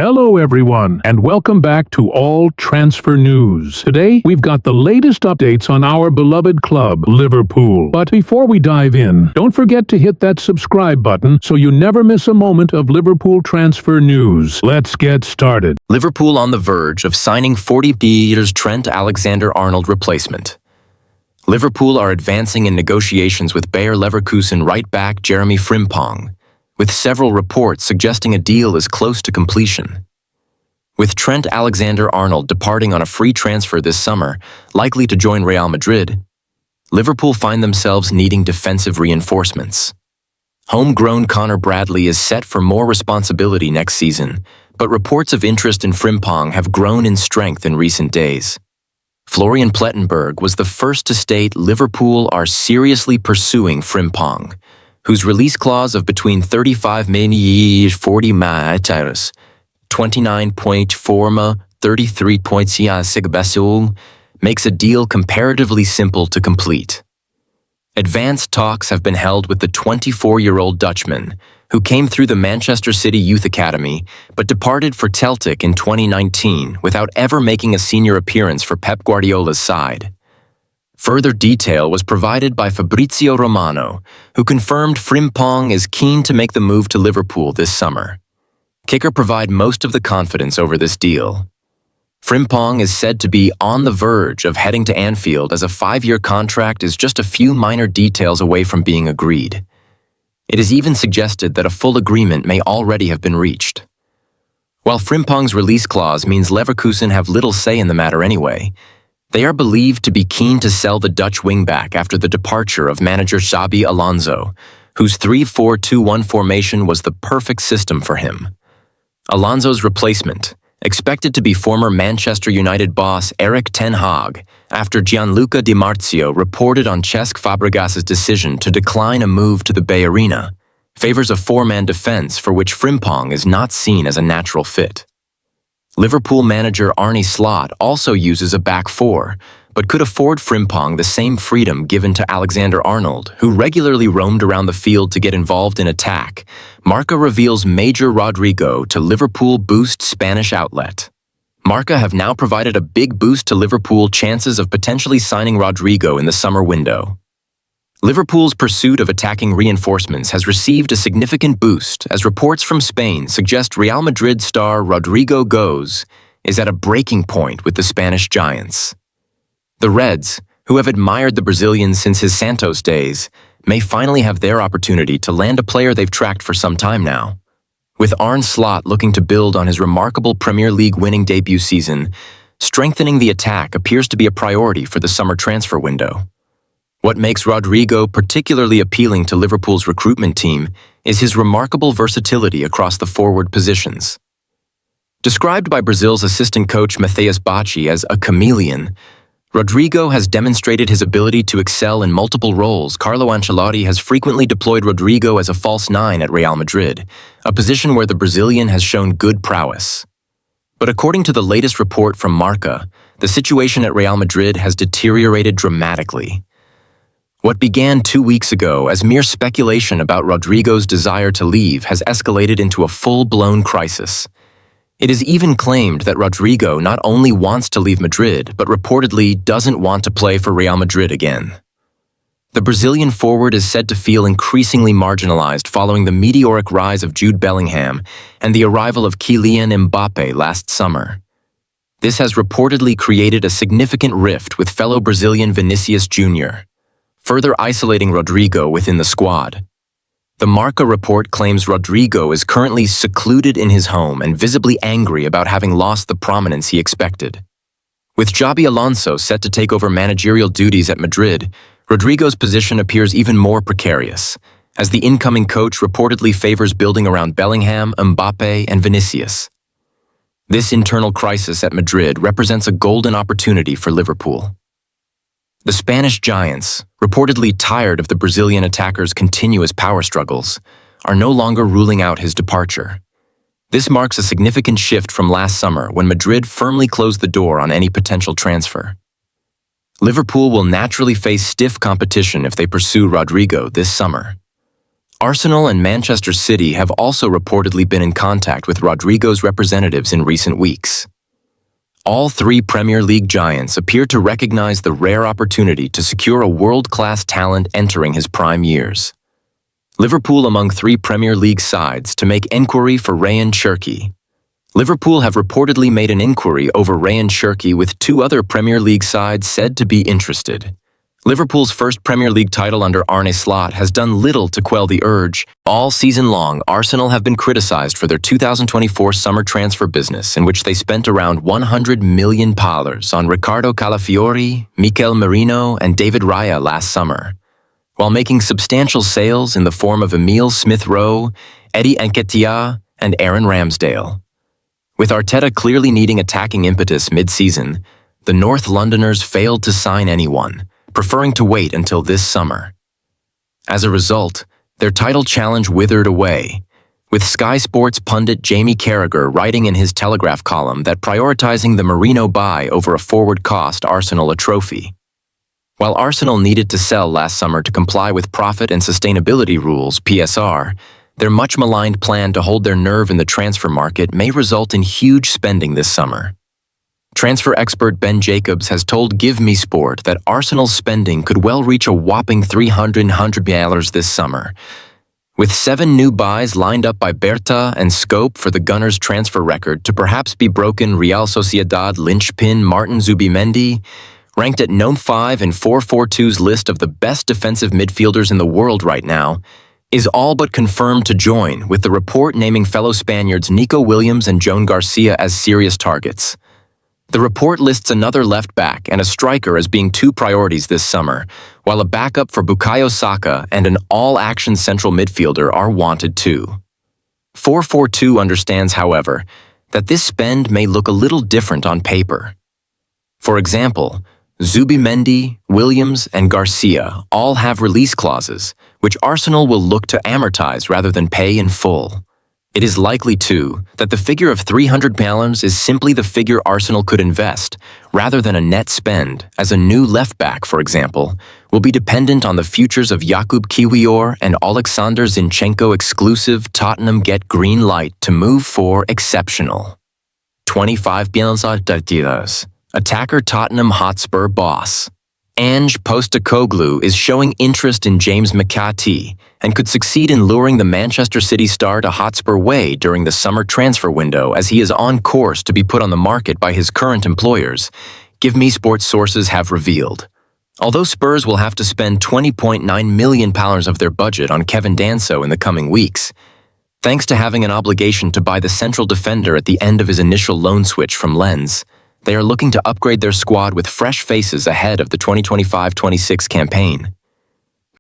Hello everyone, and welcome back to All Transfer News. Today, we've got the latest updates on our beloved club, Liverpool. But before we dive in, don't forget to hit that subscribe button so you never miss a moment of Liverpool transfer news. Let's get started. Liverpool on the verge of signing 40 years Trent Alexander-Arnold replacement. Liverpool are advancing in negotiations with Bayer Leverkusen right-back Jeremy Frimpong, with several reports suggesting a deal is close to completion. With Trent Alexander-Arnold departing on a free transfer this summer, likely to join Real Madrid, Liverpool find themselves needing defensive reinforcements. Homegrown Connor Bradley is set for more responsibility next season, but reports of interest in Frimpong have grown in strength in recent days. Florian Plettenberg was the first to state Liverpool are seriously pursuing Frimpong, whose release clause of between 35 million 40 euros, 29.4 33.6 makes a deal comparatively simple to complete. Advanced talks have been held with the 24-year-old Dutchman, who came through the Manchester City Youth Academy but departed for Celtic in 2019 without ever making a senior appearance for Pep Guardiola's side. Further detail was provided by Fabrizio Romano, who confirmed Frimpong is keen to make the move to Liverpool this summer. Kicker provide most of the confidence over this deal. Frimpong is said to be on the verge of heading to Anfield as a 5-year contract is just a few minor details away from being agreed. It is even suggested that a full agreement may already have been reached. While Frimpong's release clause means Leverkusen have little say in the matter anyway, they are believed to be keen to sell the Dutch wingback after the departure of manager Xabi Alonso, whose 3-4-2-1 formation was the perfect system for him. Alonso's replacement, expected to be former Manchester United boss Erik ten Hag, after Gianluca Di Marzio reported on Cesc Fabregas's decision to decline a move to the Bay Arena, favors a four-man defense for which Frimpong is not seen as a natural fit. Liverpool manager Arne Slot also uses a back four, but could afford Frimpong the same freedom given to Alexander-Arnold, who regularly roamed around the field to get involved in attack. Marca reveals Major Rodrigo to Liverpool boost Spanish outlet. Marca have now provided a big boost to Liverpool chances of potentially signing Rodrigo in the summer window. Liverpool's pursuit of attacking reinforcements has received a significant boost as reports from Spain suggest Real Madrid star Rodrigo Goes is at a breaking point with the Spanish giants. The Reds, who have admired the Brazilian since his Santos days, may finally have their opportunity to land a player they've tracked for some time now. With Arne Slot looking to build on his remarkable Premier League winning debut season, strengthening the attack appears to be a priority for the summer transfer window. What makes Rodrigo particularly appealing to Liverpool's recruitment team is his remarkable versatility across the forward positions. Described by Brazil's assistant coach Matheus Bacci as a chameleon, Rodrigo has demonstrated his ability to excel in multiple roles. Carlo Ancelotti has frequently deployed Rodrigo as a false nine at Real Madrid, a position where the Brazilian has shown good prowess. But according to the latest report from Marca, the situation at Real Madrid has deteriorated dramatically. What began 2 weeks ago as mere speculation about Rodrigo's desire to leave has escalated into a full-blown crisis. It is even claimed that Rodrigo not only wants to leave Madrid, but reportedly doesn't want to play for Real Madrid again. The Brazilian forward is said to feel increasingly marginalized following the meteoric rise of Jude Bellingham and the arrival of Kylian Mbappe last summer. This has reportedly created a significant rift with fellow Brazilian Vinicius Jr., further isolating Rodrigo within the squad. The Marca report claims Rodrigo is currently secluded in his home and visibly angry about having lost the prominence he expected. With Xabi Alonso set to take over managerial duties at Madrid, Rodrigo's position appears even more precarious, as the incoming coach reportedly favors building around Bellingham, Mbappe, and Vinicius. This internal crisis at Madrid represents a golden opportunity for Liverpool. The Spanish giants, reportedly tired of the Brazilian attacker's continuous power struggles, are no longer ruling out his departure. This marks a significant shift from last summer when Madrid firmly closed the door on any potential transfer. Liverpool will naturally face stiff competition if they pursue Rodrigo this summer. Arsenal and Manchester City have also reportedly been in contact with Rodrigo's representatives in recent weeks. All three Premier League giants appear to recognize the rare opportunity to secure a world-class talent entering his prime years. Liverpool among three Premier League sides to make inquiry for Ryan Cherki. Liverpool have reportedly made an inquiry over Ryan Cherki with two other Premier League sides said to be interested. Liverpool's first Premier League title under Arne Slot has done little to quell the urge. All season long, Arsenal have been criticized for their 2024 summer transfer business, in which they spent around £100 million on Riccardo Calafiori, Mikel Merino, and David Raya last summer, while making substantial sales in the form of Emile Smith-Rowe, Eddie Nketiah, and Aaron Ramsdale. With Arteta clearly needing attacking impetus mid-season, the North Londoners failed to sign anyone, preferring to wait until this summer. As a result, their title challenge withered away, with Sky Sports pundit Jamie Carragher writing in his Telegraph column that prioritizing the Merino buy over a forward cost Arsenal a trophy. While Arsenal needed to sell last summer to comply with profit and sustainability rules (PSR), their much-maligned plan to hold their nerve in the transfer market may result in huge spending this summer. Transfer expert Ben Jacobs has told Give Me Sport that Arsenal's spending could well reach a whopping $300 million this summer. With 7 new buys lined up by Berta and scope for the Gunners' transfer record to perhaps be broken, Real Sociedad linchpin Martin Zubimendi, ranked at No. 5 in 442's list of the best defensive midfielders in the world right now, is all but confirmed to join, with the report naming fellow Spaniards Nico Williams and Joan Garcia as serious targets. The report lists another left-back and a striker as being two priorities this summer, while a backup for Bukayo Saka and an all-action central midfielder are wanted too. 442 understands, however, that this spend may look a little different on paper. For example, Zubimendi, Williams, and Garcia all have release clauses, which Arsenal will look to amortize rather than pay in full. It is likely, too, that the figure of £300 million is simply the figure Arsenal could invest, rather than a net spend, as a new left-back, for example, will be dependent on the futures of Jakub Kiwior and Alexander Zinchenko exclusive Tottenham get green light to move for exceptional £25 million. Attacker Tottenham Hotspur boss Ange Postecoglou is showing interest in James McCarthy and could succeed in luring the Manchester City star to Hotspur Way during the summer transfer window, as he is on course to be put on the market by his current employers, Give Me Sports sources have revealed. Although Spurs will have to spend £20.9 million of their budget on Kevin Danso in the coming weeks, thanks to having an obligation to buy the central defender at the end of his initial loan switch from Lens, they are looking to upgrade their squad with fresh faces ahead of the 2025-26 campaign.